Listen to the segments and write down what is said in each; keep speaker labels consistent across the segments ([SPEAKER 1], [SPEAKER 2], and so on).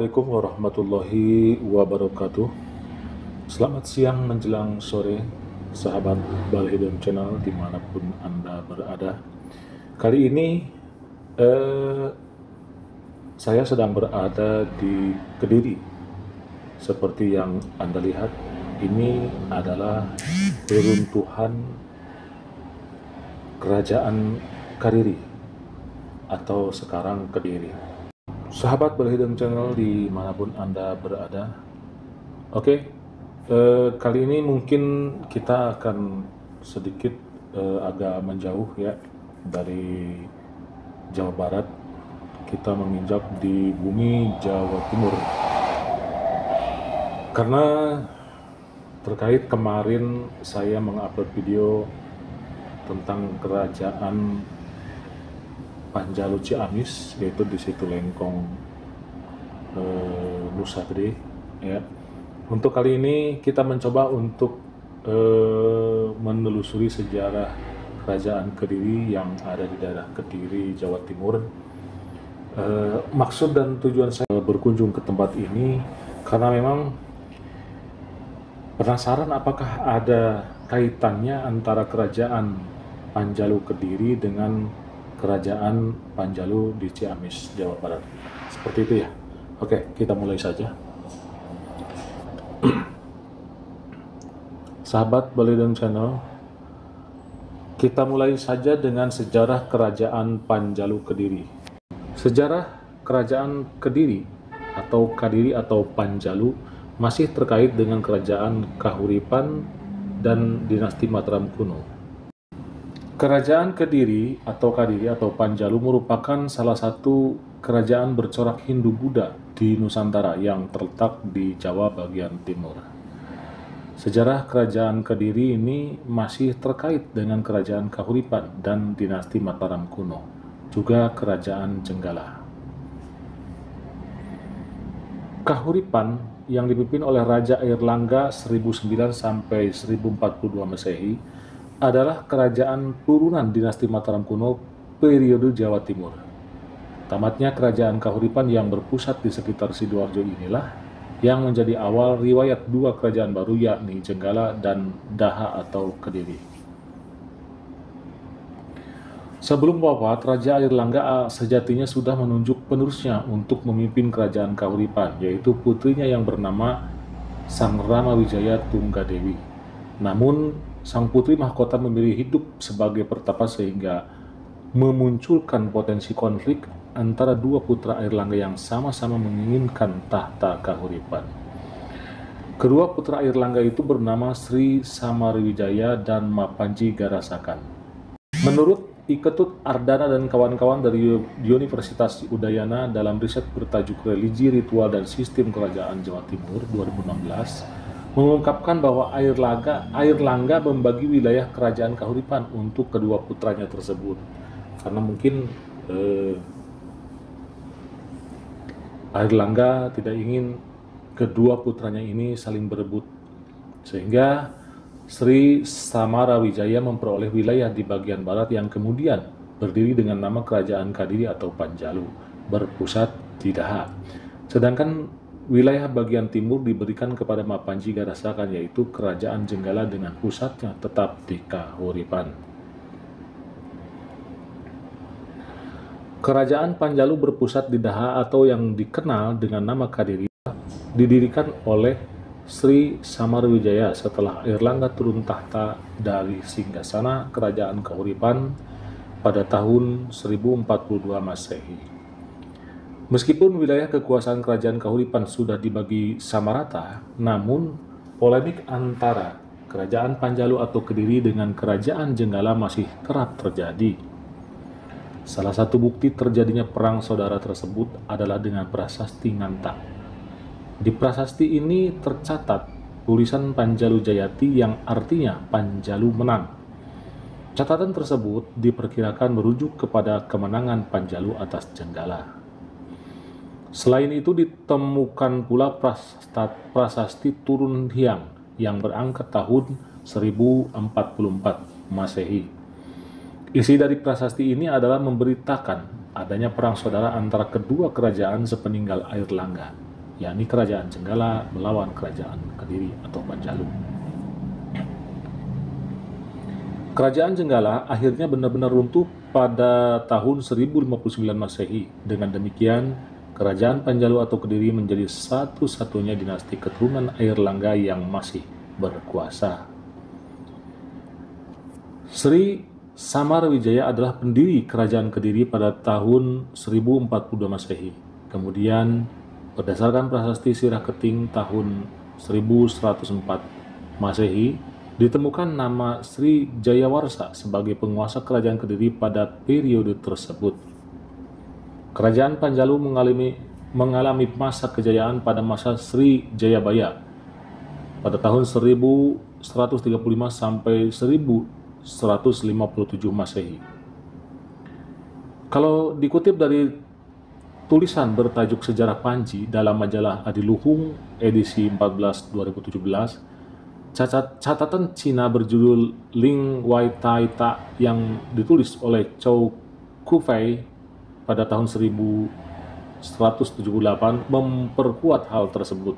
[SPEAKER 1] Assalamualaikum warahmatullahi wabarakatuh. Selamat siang menjelang sore, sahabat Balhidayah Channel dimanapun Anda berada. Kali ini saya sedang berada di Kediri. Seperti yang Anda lihat, ini adalah reruntuhan Kerajaan Kadiri atau sekarang Kediri. Sahabat Balhidayah Channel dimanapun Anda berada. Oke, kali ini mungkin kita akan sedikit agak menjauh ya dari Jawa Barat. Kita menginjak di bumi Jawa Timur. Karena terkait kemarin saya mengupload video tentang kerajaan Panjalu Ciamis, yaitu di situ Lengkong, Nusa Gede ya. Untuk kali ini kita mencoba untuk menelusuri sejarah kerajaan Kediri yang ada di daerah Kediri, Jawa Timur. Maksud dan tujuan saya berkunjung ke tempat ini karena memang penasaran apakah ada kaitannya antara kerajaan Panjalu Kediri dengan Kerajaan Panjalu di Ciamis, Jawa Barat. Seperti itu ya. Oke, kita mulai saja. Sahabat Balhidayah Channel, kita mulai saja dengan sejarah Kerajaan Panjalu Kediri. Sejarah Kerajaan Kediri atau Kadiri atau Panjalu masih terkait dengan Kerajaan Kahuripan dan Dinasti Mataram kuno. Kerajaan Kediri atau Kadiri atau Panjalu merupakan salah satu kerajaan bercorak Hindu-Buddha di Nusantara yang terletak di Jawa bagian timur. Sejarah kerajaan Kediri ini masih terkait dengan kerajaan Kahuripan dan dinasti Mataram kuno, juga kerajaan Jenggala. Kahuripan yang dipimpin oleh Raja Airlangga 1009 sampai 1042 Masehi adalah kerajaan turunan dinasti Mataram kuno periode Jawa Timur. Tamatnya kerajaan Kahuripan yang berpusat di sekitar Sidoarjo inilah yang menjadi awal riwayat dua kerajaan baru, yakni Jenggala dan Daha atau Kediri. Sebelum wafat, Raja Airlangga sejatinya sudah menunjuk penerusnya untuk memimpin kerajaan Kahuripan, yaitu putrinya yang bernama Sang Rama Wijaya Tunggadewi. Namun sang putri mahkota memilih hidup sebagai pertapa sehingga memunculkan potensi konflik antara dua putra Airlangga yang sama-sama menginginkan tahta Kahuripan. Kedua putra Airlangga itu bernama Sri Samarawijaya dan Mapanji Garasakan. Menurut Iketut Ardana dan kawan-kawan dari Universitas Udayana dalam riset bertajuk Religi, Ritual, dan Sistem Kerajaan Jawa Timur 2016, mengungkapkan bahwa Airlangga membagi wilayah kerajaan Kahuripan untuk kedua putranya tersebut karena mungkin Airlangga tidak ingin kedua putranya ini saling berebut, sehingga Sri Samarawijaya memperoleh wilayah di bagian barat yang kemudian berdiri dengan nama Kerajaan Kadiri atau Panjalu, berpusat di Daha. Sedangkan wilayah bagian timur diberikan kepada Mapanji Garasakan, yaitu Kerajaan Jenggala dengan pusatnya tetap di Kahuripan. Kerajaan Panjalu berpusat di Daha atau yang dikenal dengan nama Kadiri didirikan oleh Sri Samarawijaya setelah Airlangga turun tahta dari singgasana Kerajaan Kahuripan pada tahun 1042 Masehi. Meskipun wilayah kekuasaan kerajaan Kahuripan sudah dibagi sama rata, namun polemik antara kerajaan Panjalu atau Kediri dengan kerajaan Jenggala masih kerap terjadi. Salah satu bukti terjadinya perang saudara tersebut adalah dengan prasasti Ngantang. Di prasasti ini tercatat tulisan Panjalu Jayati yang artinya Panjalu menang. Catatan tersebut diperkirakan merujuk kepada kemenangan Panjalu atas Jenggala. Selain itu ditemukan pula prasasti Turun Hyang yang berangkat tahun 1044 Masehi. Isi dari prasasti ini adalah memberitakan adanya perang saudara antara kedua kerajaan sepeninggal Airlangga. yakni Kerajaan Jenggala melawan Kerajaan Kediri atau Panjalu. Kerajaan Jenggala akhirnya benar-benar runtuh pada tahun 1059 Masehi. Dengan demikian, Kerajaan Panjalu atau Kediri menjadi satu-satunya dinasti keturunan Airlangga yang masih berkuasa. Sri Samarwijaya adalah pendiri Kerajaan Kediri pada tahun 1042 Masehi. Kemudian, berdasarkan prasasti Sirah Keting tahun 1104 Masehi, ditemukan nama Sri Jayawarsa sebagai penguasa Kerajaan Kediri pada periode tersebut. Kerajaan Panjalu mengalami masa kejayaan pada masa Sri Jayabaya pada tahun 1135 sampai 1157 Masehi. Kalau dikutip dari tulisan bertajuk Sejarah Panji dalam majalah Adiluhung edisi 14 2017, catatan Cina berjudul Ling Wai Tai Ta yang ditulis oleh Chow Kufei pada tahun 1178 memperkuat hal tersebut.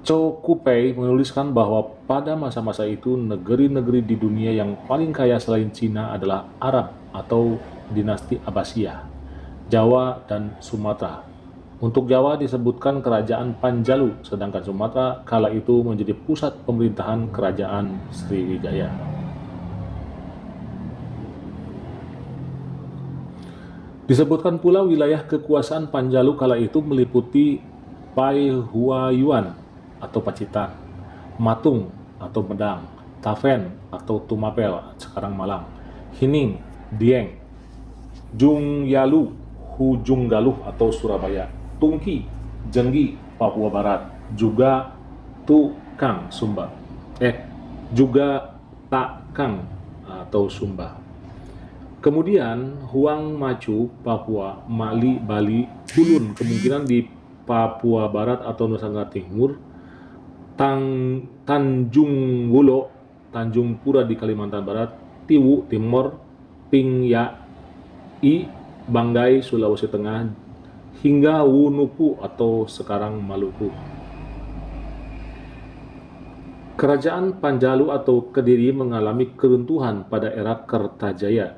[SPEAKER 1] Chow Kufei menuliskan bahwa pada masa-masa itu negeri-negeri di dunia yang paling kaya selain Cina adalah Arab atau dinasti Abbasiyah, Jawa, dan Sumatera. Untuk Jawa disebutkan Kerajaan Panjalu, sedangkan Sumatera kala itu menjadi pusat pemerintahan Kerajaan Sriwijaya. Disebutkan pula wilayah kekuasaan Panjalu kala itu meliputi Pai Hua Yuan atau Pacitan, Matung atau Medang, Taven atau Tumapel, sekarang Malang, Hining, Dieng, Jungyalu, Hujunggaluh atau Surabaya, Tungki, Jenggi, Papua Barat, juga Tukang, Sumba. Juga Takang atau Sumba. Kemudian Huang Macu, Papua, Mali, Bali, Hulun, kemungkinan di Papua Barat atau Nusantara Timur, Tanjung Wulo, Tanjung Pura di Kalimantan Barat, Tiwu, Timor, Pingya, Banggai, Sulawesi Tengah, hingga Wunupu atau sekarang Maluku. Kerajaan Panjalu atau Kediri mengalami keruntuhan pada era Kertajaya.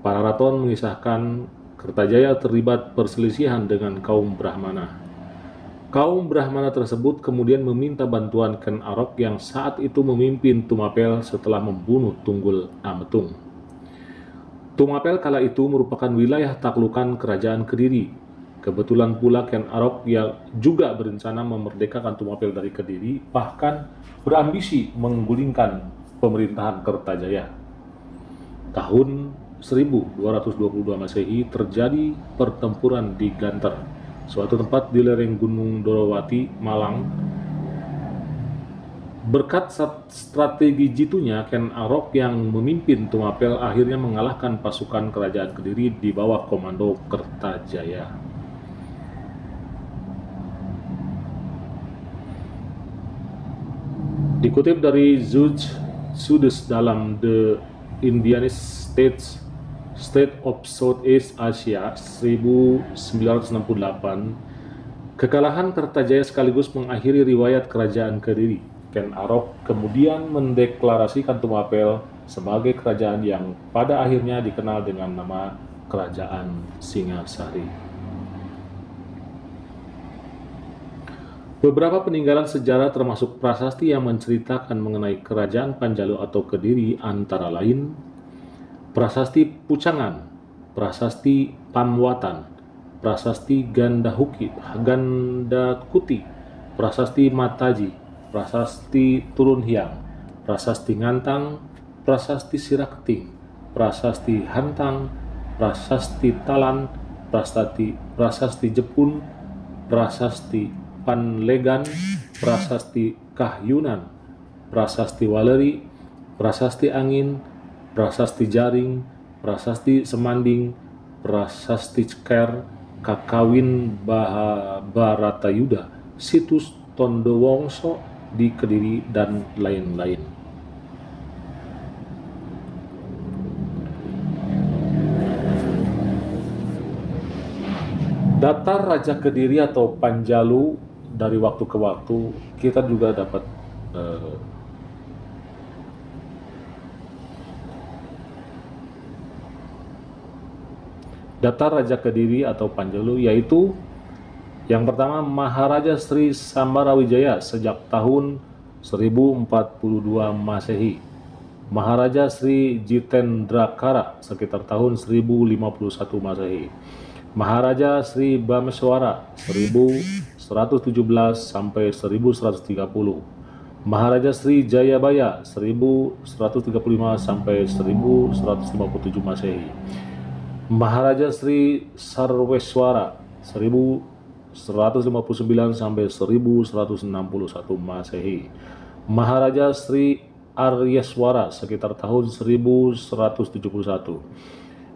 [SPEAKER 1] Para raton mengisahkan Kertajaya terlibat perselisihan dengan kaum Brahmana. Kaum Brahmana tersebut kemudian meminta bantuan Ken Arok yang saat itu memimpin Tumapel setelah membunuh Tunggul Ametung. Tumapel kala itu merupakan wilayah taklukan Kerajaan Kediri. Kebetulan pula Ken Arok yang juga berencana memerdekakan Tumapel dari Kediri, bahkan berambisi menggulingkan pemerintahan Kertajaya. Tahun 1222 Masehi terjadi pertempuran di Ganter, suatu tempat di lereng Gunung Dorowati, Malang. Berkat strategi jitunya, Ken Arok yang memimpin Tumapel akhirnya mengalahkan pasukan Kerajaan Kediri di bawah komando Kertajaya. Dikutip dari Sudes dalam The Indianist State of Southeast Asia 1968, kekalahan Kertajaya sekaligus mengakhiri riwayat Kerajaan Kediri. Ken Arok kemudian mendeklarasikan Tumapel sebagai kerajaan yang pada akhirnya dikenal dengan nama Kerajaan Singasari. Beberapa peninggalan sejarah termasuk prasasti yang menceritakan mengenai Kerajaan Panjalu atau Kediri antara lain Prasasti Pucangan, Prasasti Pamwatan, Prasasti Gandahuki, Gandakuti, Prasasti Mataji, Prasasti Turun Hyang, Prasasti Ngantang, Prasasti Sirah Keting, Prasasti Hantang, Prasasti Talan, Prasasti Jepun, Prasasti Panlegan, Prasasti Kahyunan, Prasasti Waleri, Prasasti Angin, Prasasti Jaring, Prasasti Semanding, Prasasti Ceker, Kakawin Baratayuda, Situs Tondowongso di Kediri, dan lain-lain. Datar Raja Kediri atau Panjalu, dari waktu ke waktu kita juga dapat Datar Raja Kediri atau Panjalu, yaitu yang pertama Maharaja Sri Sambarawijaya sejak tahun 1042 Masehi, Maharaja Sri Jitendrakara sekitar tahun 1051 Masehi, Maharaja Sri Bameswara 1117 sampai 1130, Maharaja Sri Jayabaya 1135 sampai 1157 Masehi, Maharaja Sri Sarweswara 1159 sampai 1161 Masehi, Maharaja Sri Aryaswara sekitar tahun 1171,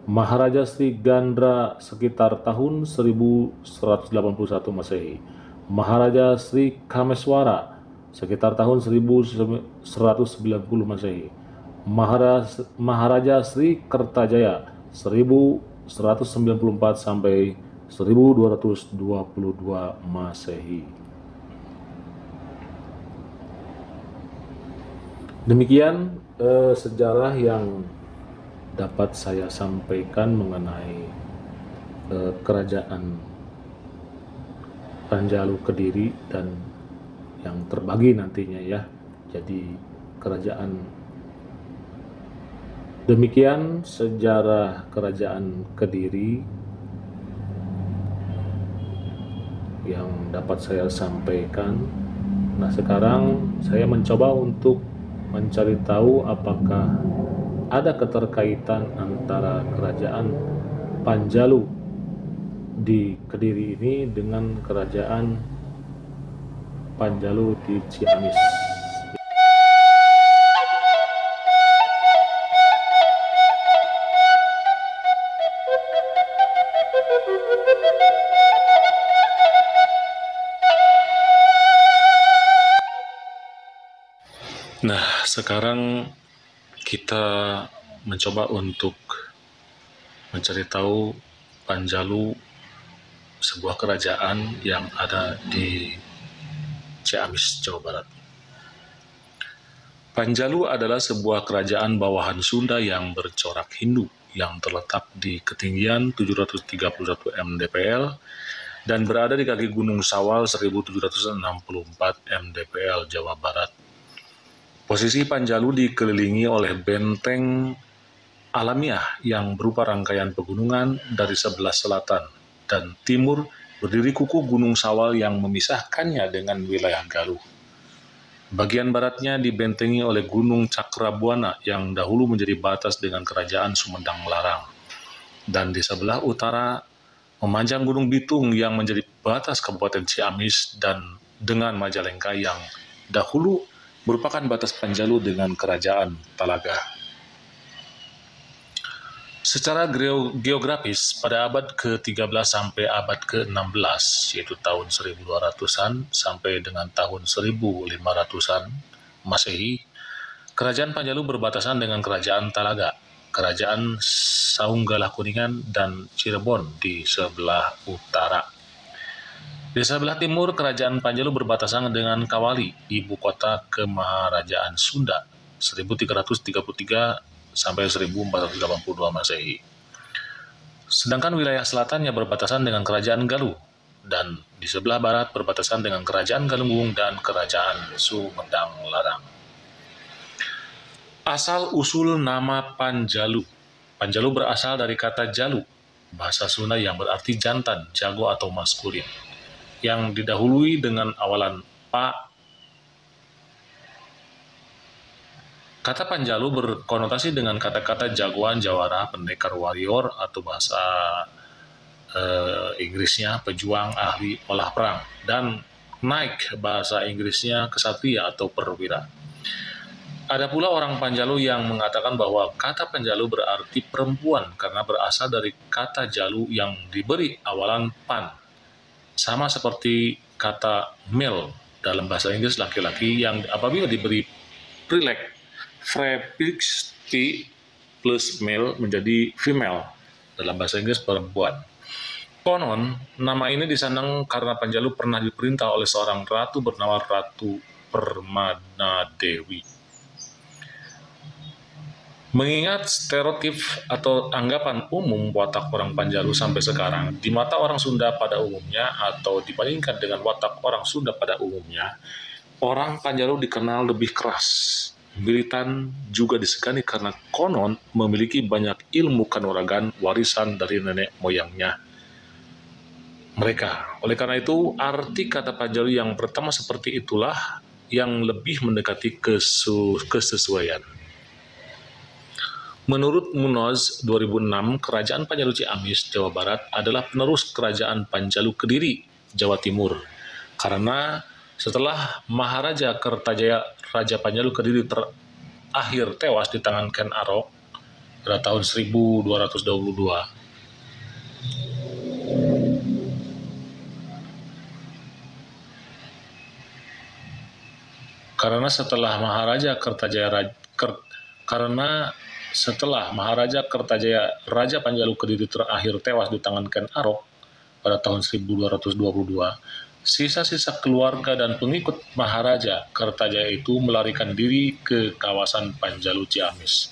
[SPEAKER 1] Maharaja Sri Gandra sekitar tahun 1181 Masehi, Maharaja Sri Kameswara sekitar tahun 1190 Masehi, Maharaja Sri Kertajaya 1194 sampai 1222 Masehi. Demikian sejarah yang dapat saya sampaikan mengenai kerajaan Panjalu Kediri dan yang terbagi nantinya ya. Jadi kerajaan, demikian sejarah kerajaan Kediri yang dapat saya sampaikan. Nah, sekarang saya mencoba untuk mencari tahu apakah ada keterkaitan antara kerajaan Panjalu di Kediri ini dengan kerajaan Panjalu di Ciamis. Nah, sekarang kita mencoba untuk mencari tahu Panjalu, sebuah kerajaan yang ada di Ciamis, Jawa Barat. Panjalu adalah sebuah kerajaan bawahan Sunda yang bercorak Hindu yang terletak di ketinggian 731 mdpl dan berada di kaki Gunung Sawal 1764 mdpl, Jawa Barat. Posisi Panjalu dikelilingi oleh benteng alamiah yang berupa rangkaian pegunungan dari sebelah selatan dan timur berdiri kuku Gunung Sawal yang memisahkannya dengan wilayah Galuh. Bagian baratnya dibentengi oleh Gunung Cakrabuana yang dahulu menjadi batas dengan Kerajaan Sumedang Larang. Dan di sebelah utara memanjang Gunung Bitung yang menjadi batas Kabupaten Ciamis dan dengan Majalengka yang dahulu merupakan batas Panjalu dengan Kerajaan Talaga. Secara geografis, pada abad ke-13 sampai abad ke-16, yaitu tahun 1200-an sampai dengan tahun 1500-an Masehi, Kerajaan Panjalu berbatasan dengan Kerajaan Talaga, Kerajaan Saunggalah Kuningan, dan Cirebon di sebelah utara. Di sebelah timur, Kerajaan Panjalu berbatasan dengan Kawali, ibu kota Kemaharajaan Sunda, 1333 sampai 1482 Masehi. Sedangkan wilayah selatannya berbatasan dengan Kerajaan Galuh, dan di sebelah barat berbatasan dengan Kerajaan Galunggung dan Kerajaan Sumedang Larang. Asal-usul nama Panjalu. Panjalu berasal dari kata Jalu, bahasa Sunda yang berarti jantan, jago atau maskulin, yang didahului dengan awalan pa. Kata Panjalu berkonotasi dengan kata-kata jagoan, jawara, pendekar, warrior, atau bahasa Inggrisnya pejuang, ahli olah perang, dan knight, bahasa Inggrisnya kesatria atau perwira. Ada pula orang Panjalu yang mengatakan bahwa kata Panjalu berarti perempuan karena berasal dari kata Jalu yang diberi awalan pan, sama seperti kata male dalam bahasa Inggris laki-laki yang apabila diberi prefix T plus male menjadi female dalam bahasa Inggris perempuan. Konon, nama ini disandang karena Panjalu pernah diperintah oleh seorang ratu bernama Ratu Permanadewi. Mengingat stereotip atau anggapan umum watak orang Panjalu sampai sekarang, di mata orang Sunda pada umumnya atau dibandingkan dengan watak orang Sunda pada umumnya, orang Panjalu dikenal lebih keras, militan, juga disegani karena konon memiliki banyak ilmu kanuragan warisan dari nenek moyangnya mereka. Oleh karena itu, arti kata Panjalu yang pertama seperti itulah yang lebih mendekati kesesuaian. Menurut Munoz 2006, Kerajaan Panjalu Ciamis, Jawa Barat adalah penerus Kerajaan Panjalu Kediri, Jawa Timur. Karena setelah Maharaja Kertajaya Raja Panjalu Kediri terakhir tewas di tangan Ken Arok pada tahun 1222, karena setelah Maharaja Kertajaya Raja Panjalu Kediri terakhir tewas di tangan Ken Arok pada tahun 1222, sisa-sisa keluarga dan pengikut Maharaja Kertajaya itu melarikan diri ke kawasan Panjalu Ciamis.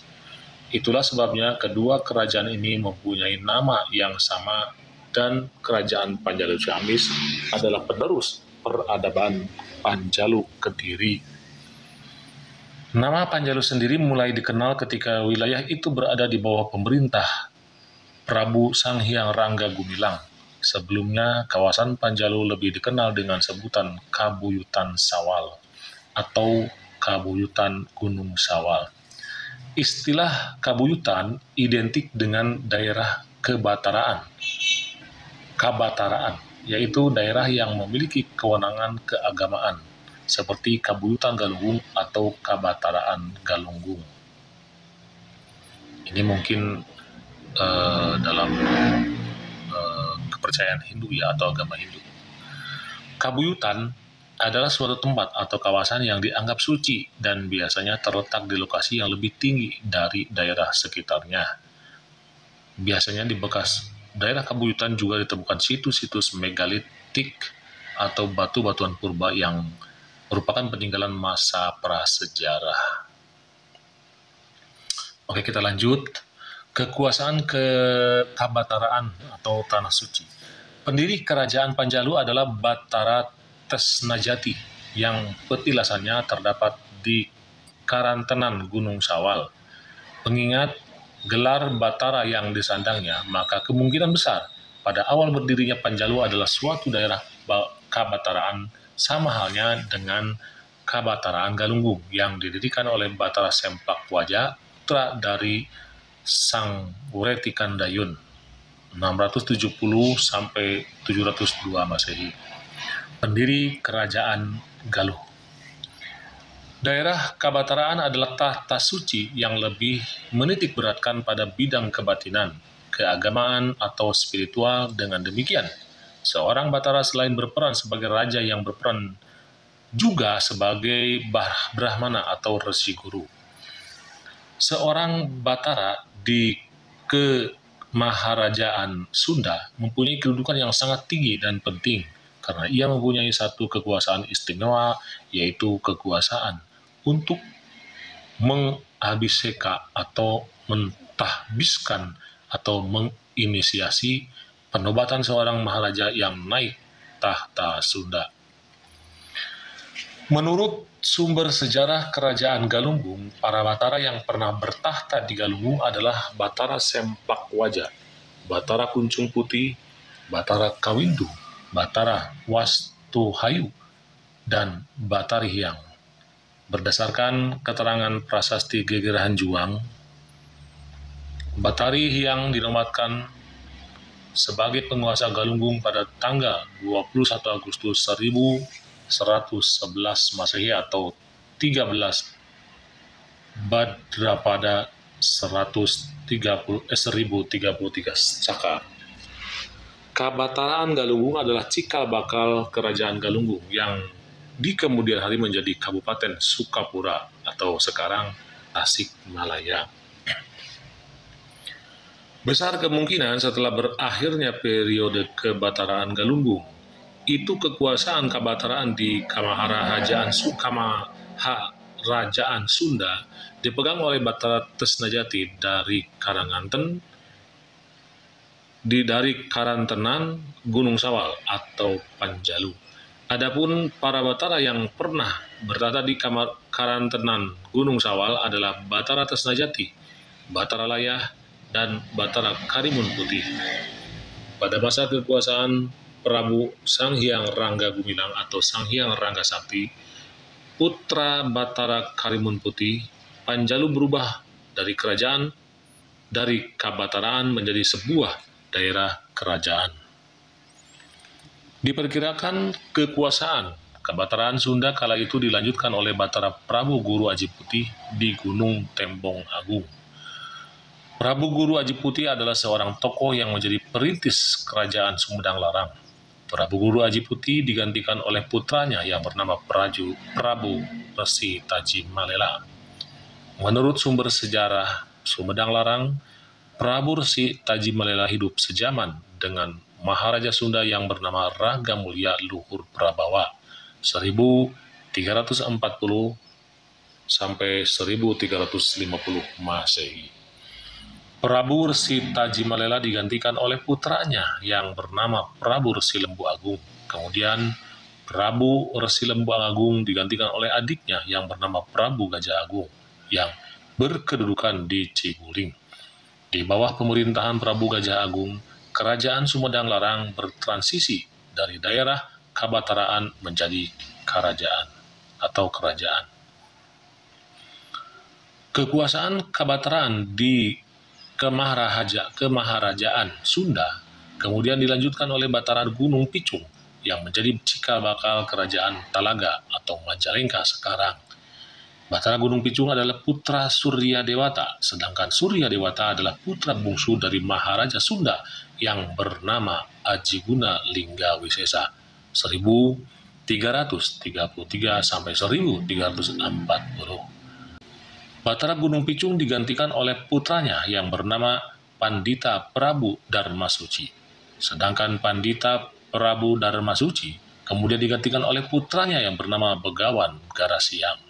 [SPEAKER 1] Itulah sebabnya kedua kerajaan ini mempunyai nama yang sama dan Kerajaan Panjalu Ciamis adalah penerus peradaban Panjalu Kediri. Nama Panjalu sendiri mulai dikenal ketika wilayah itu berada di bawah pemerintah Prabu Sanghyang Rangga Gumilang. Sebelumnya, kawasan Panjalu lebih dikenal dengan sebutan Kabuyutan Sawal atau Kabuyutan Gunung Sawal. Istilah Kabuyutan identik dengan daerah Kabataraan, yaitu daerah yang memiliki kewenangan keagamaan, seperti Kabuyutan Galunggung atau Kabataraan Galunggung. Ini mungkin dalam kepercayaan Hindu ya, atau agama Hindu. Kabuyutan adalah suatu tempat atau kawasan yang dianggap suci dan biasanya terletak di lokasi yang lebih tinggi dari daerah sekitarnya. Biasanya di bekas daerah Kabuyutan juga ditemukan situs-situs megalitik atau batu-batuan purba yang merupakan peninggalan masa prasejarah. Oke, kita lanjut. Kekuasaan Kabataraan atau Tanah Suci. Pendiri Kerajaan Panjalu adalah Batara Tesnajati yang petilasannya terdapat di Karantenan Gunung Sawal. Pengingat gelar Batara yang disandangnya, maka kemungkinan besar pada awal berdirinya Panjalu adalah suatu daerah Kabataraan, sama halnya dengan Kabataraan Galunggung yang didirikan oleh Batara Sempakwaja, putra dari Sang Wuretikandayun 670 sampai 702 Masehi, pendiri Kerajaan Galuh. Daerah Kabataraan adalah tahta suci yang lebih menitik beratkan pada bidang kebatinan, keagamaan atau spiritual. Dengan demikian, seorang Batara selain berperan sebagai raja yang berperan juga sebagai Brahmana atau resi guru. Seorang Batara di Kemaharajaan Sunda mempunyai kedudukan yang sangat tinggi dan penting karena ia mempunyai satu kekuasaan istimewa, yaitu kekuasaan untuk mengabiseka atau mentahbiskan atau menginisiasi penobatan seorang maharaja yang naik tahta Sunda. Menurut sumber sejarah Kerajaan Galunggung, para Batara yang pernah bertahta di Galunggung adalah Batara Sempakwaja, Batara Kuncung Putih, Batara Kawindu, Batara Wastuhayu, dan Batari Hyang. Berdasarkan keterangan prasasti Gegerahan Juang, Batari Hyang dinobatkan sebagai penguasa Galunggung pada tanggal 21 Agustus 1111 Masehi atau 13 Bhadrapada 1033 Saka. Kabataraan Galunggung adalah cikal bakal Kerajaan Galunggung yang di kemudian hari menjadi Kabupaten Sukapura atau sekarang Tasikmalaya. Besar kemungkinan setelah berakhirnya periode kebataraan Galunggung, itu kekuasaan kabataraan di Kamaharajaan Sunda dipegang oleh Batara Tesnajati dari Karantenan, Gunung Sawal atau Panjalu. Adapun para Batara yang pernah bertata di Karantenan Gunung Sawal adalah Batara Tesnajati, Batara Layah, dan Batara Karimun Putih. Pada masa kekuasaan Prabu Sanghyang Rangga Gumilang atau Sanghyang Rangga Sakti, putra Batara Karimun Putih, Panjalu berubah dari kabataraan menjadi sebuah daerah kerajaan. Diperkirakan kekuasaan kabataraan Sunda kala itu dilanjutkan oleh Batara Prabu Guru Aji Putih di Gunung Tembong Agung. Prabu Guru Aji Putih adalah seorang tokoh yang menjadi perintis kerajaan Sumedang Larang. Prabu Guru Aji Putih digantikan oleh putranya yang bernama Prabu Resi Taji Malela. Menurut sumber sejarah Sumedang Larang, Prabu Resi Taji Malela hidup sejaman dengan Maharaja Sunda yang bernama Raga Mulia Luhur Prabawa 1340 sampai 1350 Masehi. Prabu Resi Taji Malela digantikan oleh putranya yang bernama Prabu Resi Lembu Agung. Kemudian Prabu Resi Lembu Agung digantikan oleh adiknya yang bernama Prabu Gajah Agung yang berkedudukan di Ciguling. Di bawah pemerintahan Prabu Gajah Agung, Kerajaan Sumedang Larang bertransisi dari daerah kabataraan menjadi kerajaan. Kekuasaan kabataraan di Kemaharajaan Sunda kemudian dilanjutkan oleh Batara Gunung Picung yang menjadi cikal bakal Kerajaan Talaga atau Majalengka sekarang. Batara Gunung Picung adalah putra Surya Dewata, sedangkan Surya Dewata adalah putra bungsu dari Maharaja Sunda yang bernama Ajiguna Lingga Wisesa 1333 sampai 1340. Batara Gunung Picung digantikan oleh putranya yang bernama Pandita Prabu Darmasuci. Sedangkan Pandita Prabu Darmasuci kemudian digantikan oleh putranya yang bernama Begawan Garasiang.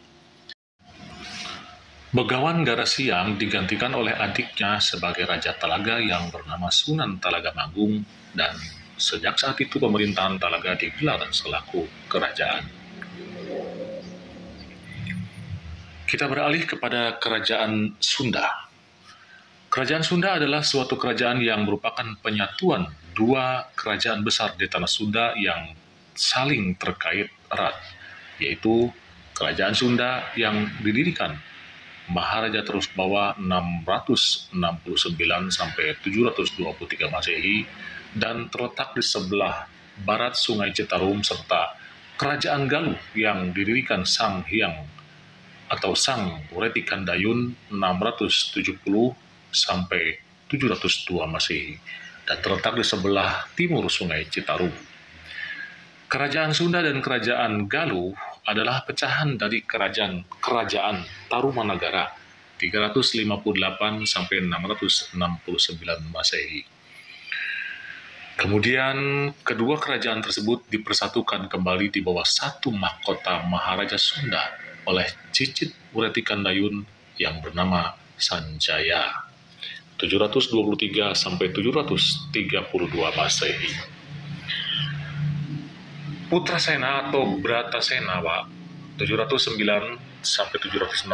[SPEAKER 1] Begawan Garasiang digantikan oleh adiknya sebagai Raja Talaga yang bernama Sunan Talaga Manggung, dan sejak saat itu pemerintahan Talaga digelar selaku kerajaan. Kita beralih kepada Kerajaan Sunda. Kerajaan Sunda adalah suatu kerajaan yang merupakan penyatuan dua kerajaan besar di tanah Sunda yang saling terkait erat, yaitu Kerajaan Sunda yang didirikan Maharaja Terusbawa 669 sampai 723 Masehi dan terletak di sebelah barat Sungai Citarum, serta Kerajaan Galuh yang didirikan Sang Hyang atau Sang Wretikandayun 670 sampai 702 Masehi dan terletak di sebelah timur Sungai Citarum. Kerajaan Sunda dan Kerajaan Galuh adalah pecahan dari kerajaan Tarumanagara 358 sampai 669 Masehi. Kemudian kedua kerajaan tersebut dipersatukan kembali di bawah satu mahkota Maharaja Sunda oleh Cicit Wretikandayun yang bernama Sanjaya 723 sampai 732 Masehi. Putra Sena atau Bratasena 709 sampai 716.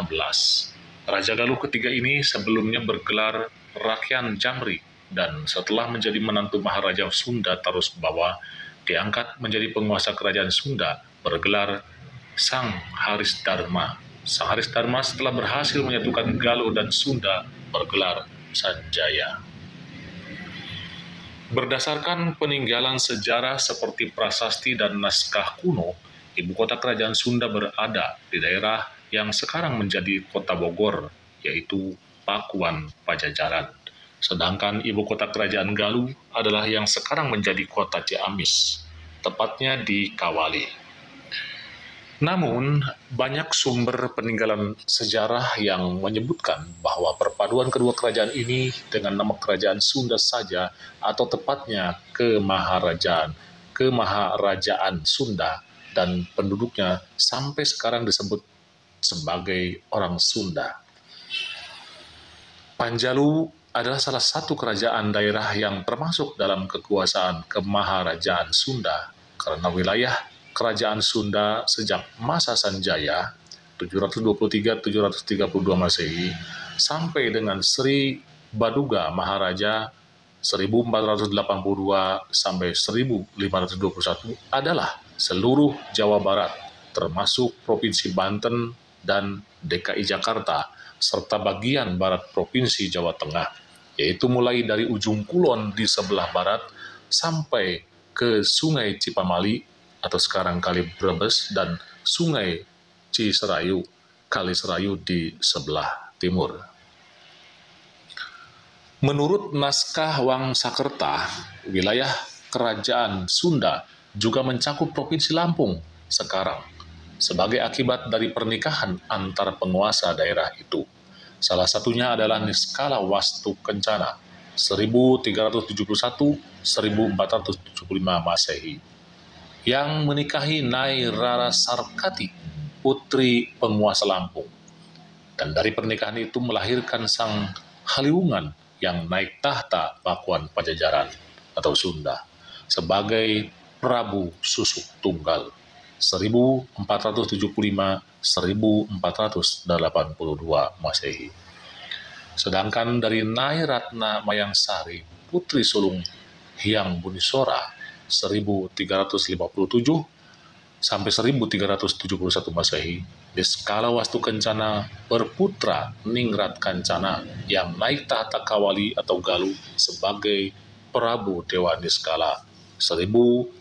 [SPEAKER 1] Raja Galuh ketiga ini sebelumnya bergelar Rakyan Jamri dan setelah menjadi menantu Maharaja Sunda Tarusbawa diangkat menjadi penguasa kerajaan Sunda bergelar Sang Haris Dharma. Sang Haris Dharma setelah berhasil menyatukan Galuh dan Sunda bergelar Sanjaya. Berdasarkan peninggalan sejarah seperti prasasti dan naskah kuno, ibu kota kerajaan Sunda berada di daerah yang sekarang menjadi kota Bogor, yaitu Pakuan Pajajaran. Sedangkan ibu kota kerajaan Galuh adalah yang sekarang menjadi kota Ciamis, tepatnya di Kawali. Namun, banyak sumber peninggalan sejarah yang menyebutkan bahwa perpaduan kedua kerajaan ini dengan nama kerajaan Sunda saja, atau tepatnya Kemaharajaan Sunda, dan penduduknya sampai sekarang disebut sebagai orang Sunda. Panjalu adalah salah satu kerajaan daerah yang termasuk dalam kekuasaan Kemaharajaan Sunda, karena wilayah kerajaan Sunda sejak masa Sanjaya 723-732 Masehi sampai dengan Sri Baduga Maharaja 1482 sampai 1521 adalah seluruh Jawa Barat, termasuk Provinsi Banten dan DKI Jakarta, serta bagian barat Provinsi Jawa Tengah, yaitu mulai dari ujung kulon di sebelah barat sampai ke Sungai Cipamali atau sekarang Kali Brebes dan Sungai Ciserayu, Kali Serayu di sebelah timur. Menurut naskah Wangsakerta, wilayah kerajaan Sunda juga mencakup Provinsi Lampung sekarang sebagai akibat dari pernikahan antar penguasa daerah itu. Salah satunya adalah Niskala Wastu Kencana 1371-1475 Masehi yang menikahi Nyai Rara Sarkati, putri penguasa Lampung. Dan dari pernikahan itu melahirkan sang Haliwungan yang naik tahta Pakuan Pajajaran atau Sunda sebagai Prabu Susuk Tunggal 1475-1482 Masehi. Sedangkan dari Nyai Ratna Mayangsari, putri sulung Hyang Bunisora 1357 sampai 1371 Masehi, Niskala Wastu Kencana berputra Ningrat Kancana yang naik tahta Kawali atau Galuh sebagai Prabu Dewa Niskala 1475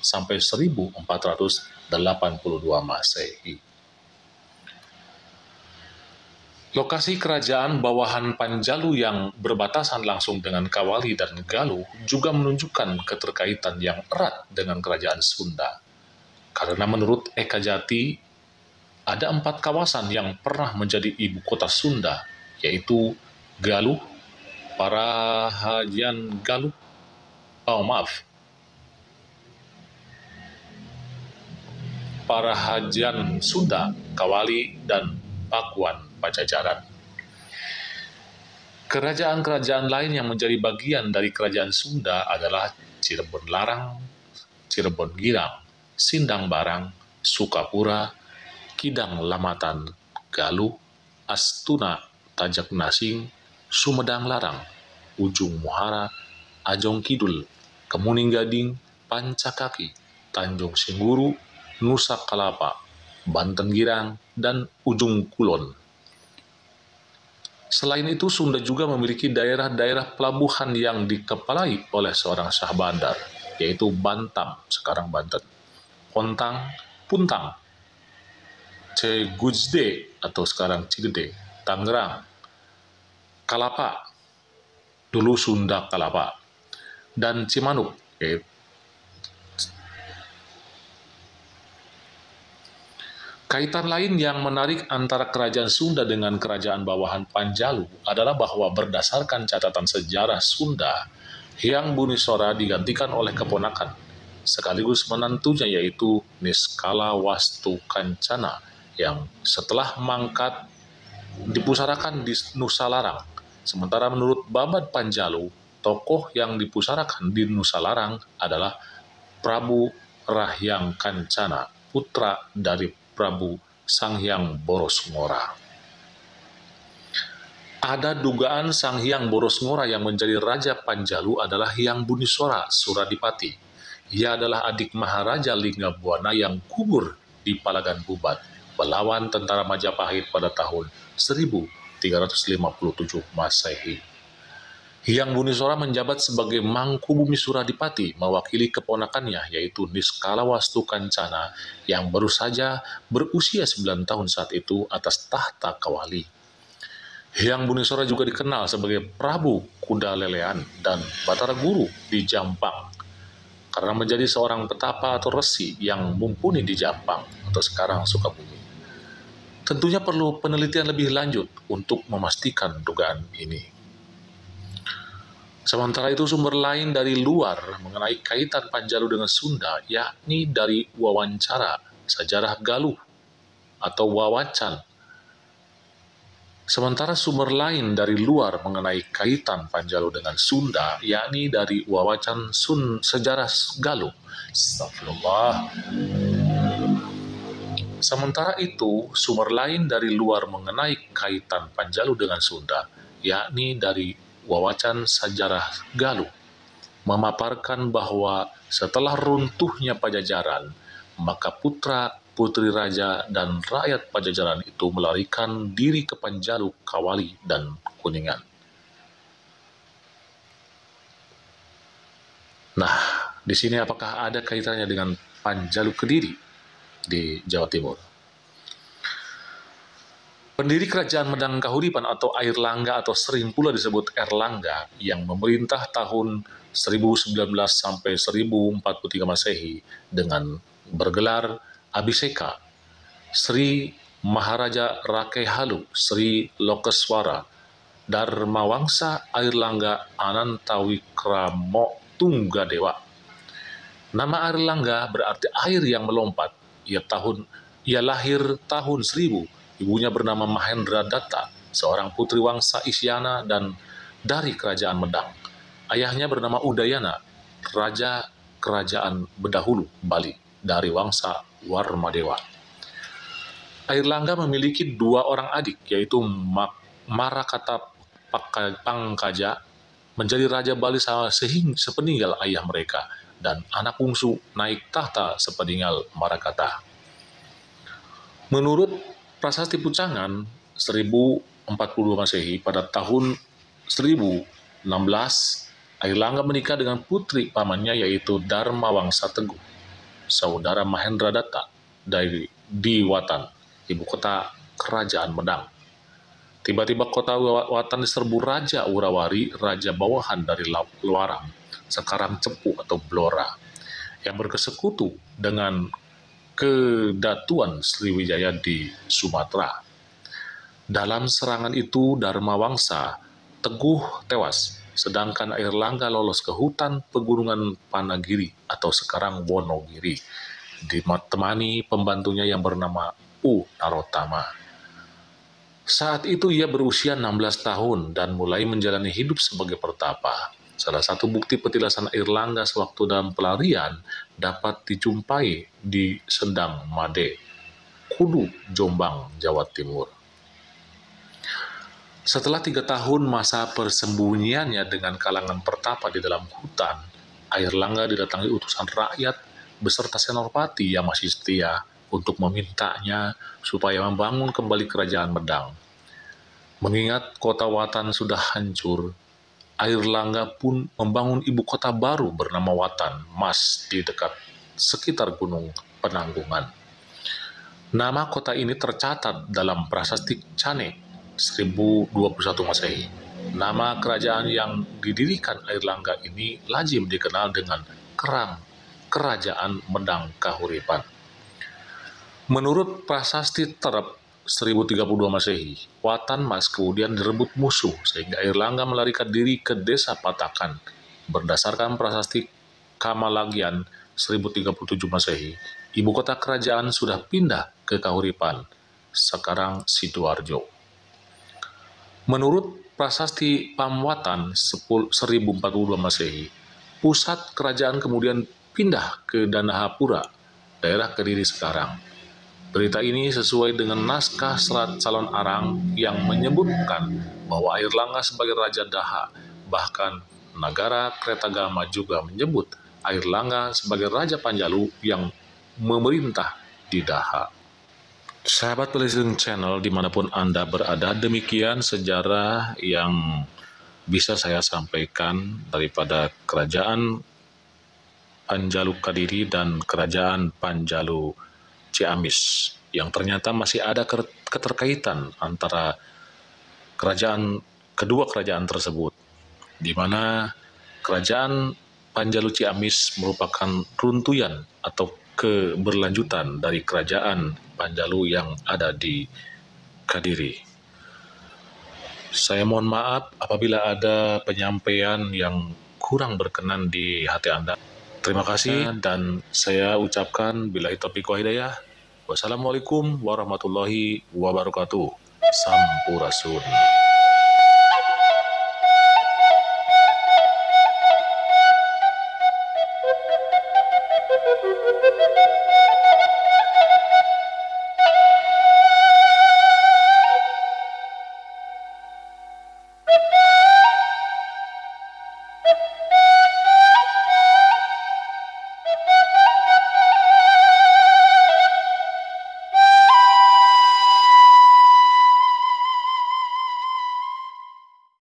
[SPEAKER 1] sampai 1482 Masehi. Lokasi kerajaan bawahan Panjalu yang berbatasan langsung dengan Kawali dan Galuh juga menunjukkan keterkaitan yang erat dengan kerajaan Sunda. Karena menurut Eka Jati, ada 4 kawasan yang pernah menjadi ibu kota Sunda, yaitu Galuh, Parahajan Galuh, Parahajan Sunda, Kawali, dan Pakuan Pajajaran. Kerajaan-kerajaan lain yang menjadi bagian dari kerajaan Sunda adalah Cirebon Larang, Cirebon Girang, Sindang Barang, Sukapura, Kidang Lamatan, Galuh, Astuna, Tajak Nasing, Sumedang Larang, Ujung Muhara, Ajong Kidul, Kemuning Gading, Pancakaki, Tanjung Singguru, Nusa Kalapa, Banten Girang, dan Ujung Kulon. Selain itu, Sunda juga memiliki daerah-daerah pelabuhan yang dikepalai oleh seorang Syah Bandar, yaitu Bantam, sekarang Banten, Kontang, Puntang, Cegujde atau sekarang Cigede, Tangerang, Kalapa, dulu Sunda Kalapa, dan Cimanuk, yaitu kaitan lain yang menarik antara kerajaan Sunda dengan kerajaan bawahan Panjalu adalah bahwa berdasarkan catatan sejarah Sunda, Hyang Bunisora digantikan oleh keponakan, sekaligus menantunya yaitu Niskala Wastu Kancana, yang setelah mangkat dipusarakan di Nusa Larang. Sementara menurut Babad Panjalu, tokoh yang dipusarakan di Nusa Larang adalah Prabu Rahyang Kancana, putra dari Prabu Sanghyang Boros Ngora. Ada dugaan Sanghyang Boros Ngora yang menjadi Raja Panjalu adalah Hyang Bunisora Suradipati. Ia adalah adik Maharaja Linggabuana yang gugur di Palagan Bubat melawan tentara Majapahit pada tahun 1357 Masehi. Hyang Bunisora menjabat sebagai Mangkubumi Suradipati, mewakili keponakannya yaitu Niskala Wastu Kancana yang baru saja berusia 9 tahun saat itu atas tahta Kawali. Hyang Bunisora juga dikenal sebagai Prabu Kuda Lelean dan Batara Guru di Jampang. karena menjadi seorang petapa atau resi yang mumpuni di Jampang atau sekarang Sukabumi. Tentunya perlu penelitian lebih lanjut untuk memastikan dugaan ini. Sementara itu, sumber lain dari luar mengenai kaitan Panjalu dengan Sunda, yakni dari wawancara sejarah Galuh atau wawacan. Sementara sumber lain dari luar mengenai kaitan Panjalu dengan Sunda, yakni dari wawacan sejarah Galuh. Astagfirullah. Sementara itu, sumber lain dari luar mengenai kaitan Panjalu dengan Sunda, yakni dari wawacan sejarah Galuh, memaparkan bahwa setelah runtuhnya Pajajaran, maka putra-putri raja dan rakyat Pajajaran itu melarikan diri ke Panjalu, Kawali, dan Kuningan. Nah, di sini apakah ada kaitannya dengan Panjalu Kediri di Jawa Timur? Pendiri Kerajaan Medang Kahuripan atau Airlangga atau sering pula disebut Erlangga yang memerintah tahun 1019 sampai 1043 Masehi dengan bergelar Abhiseka Sri Maharaja Rakaihalu Sri Lokeswara Dharmawangsa Airlangga Anantawikramo Tunggadewa. Nama Airlangga berarti air yang melompat. Ia lahir tahun 1000. Ibunya bernama Mahendra Datta, seorang putri wangsa Isyana dan dari Kerajaan Medang. Ayahnya bernama Udayana, Raja Kerajaan Bedahulu, Bali, dari wangsa Warmadewa. Airlangga memiliki 2 orang adik, yaitu Marakata Pangkaja, menjadi Raja Bali sehingga sepeninggal ayah mereka, dan anak bungsu naik tahta sepeninggal Marakata. Menurut Prasasti Pucangan 1042 Masehi, pada tahun 1016, Airlangga menikah dengan putri pamannya yaitu Dharmawangsa Teguh, saudara Mahendra Datta dari Watan, ibu kota Kerajaan Medang. Tiba-tiba kota Watan diserbu Raja Urawari, raja bawahan dari Luarang, sekarang Cepu atau Blora, yang berkesekutu dengan Kedatuan Sriwijaya di Sumatera. Dalam serangan itu, Dharmawangsa Teguh tewas, sedangkan Airlangga lolos ke hutan pegunungan Panagiri atau sekarang Wonogiri, ditemani pembantunya yang bernama U Narotama. Saat itu ia berusia 16 tahun dan mulai menjalani hidup sebagai pertapa. Salah satu bukti petilasan Airlangga sewaktu dalam pelarian dapat dijumpai di Sendang Made, Kudu, Jombang, Jawa Timur. Setelah 3 tahun masa persembunyiannya dengan kalangan pertapa di dalam hutan, Airlangga didatangi utusan rakyat beserta Senopati yang masih setia untuk memintanya supaya membangun kembali Kerajaan Medang. Mengingat kota Watan sudah hancur, Airlangga pun membangun ibu kota baru bernama Watan Mas di dekat sekitar Gunung Penanggungan. Nama kota ini tercatat dalam Prasasti Cane 1021 Masehi. Nama kerajaan yang didirikan Airlangga ini lazim dikenal dengan Kerajaan Medang Kahuripan. Menurut Prasasti Terep 1032 Masehi, Watan Mas kemudian direbut musuh sehingga Airlangga melarikan diri ke desa Patakan. Berdasarkan Prasasti Kamalagian 1037 Masehi, ibu kota kerajaan sudah pindah ke Kahuripan, sekarang Sidoarjo. Menurut Prasasti Pamwatan 1042 Masehi, pusat kerajaan kemudian pindah ke Danahapura, daerah Kediri sekarang. Berita ini sesuai dengan naskah Serat Calon Arang yang menyebutkan bahwa Airlangga sebagai Raja Daha. Bahkan Nagara Kretagama juga menyebut Airlangga sebagai Raja Panjalu yang memerintah di Daha. Sahabat Listening Channel dimanapun Anda berada, demikian sejarah yang bisa saya sampaikan daripada Kerajaan Panjalu Kediri dan Kerajaan Panjalu Ciamis, yang ternyata masih ada keterkaitan antara kedua kerajaan tersebut, di mana Kerajaan Panjalu Ciamis merupakan runtuyan atau keberlanjutan dari kerajaan Panjalu yang ada di Kediri. Saya mohon maaf apabila ada penyampaian yang kurang berkenan di hati Anda. Terima kasih dan saya ucapkan billahi taufiq wal hidayah. Wassalamualaikum warahmatullahi wabarakatuh. Sampurasun.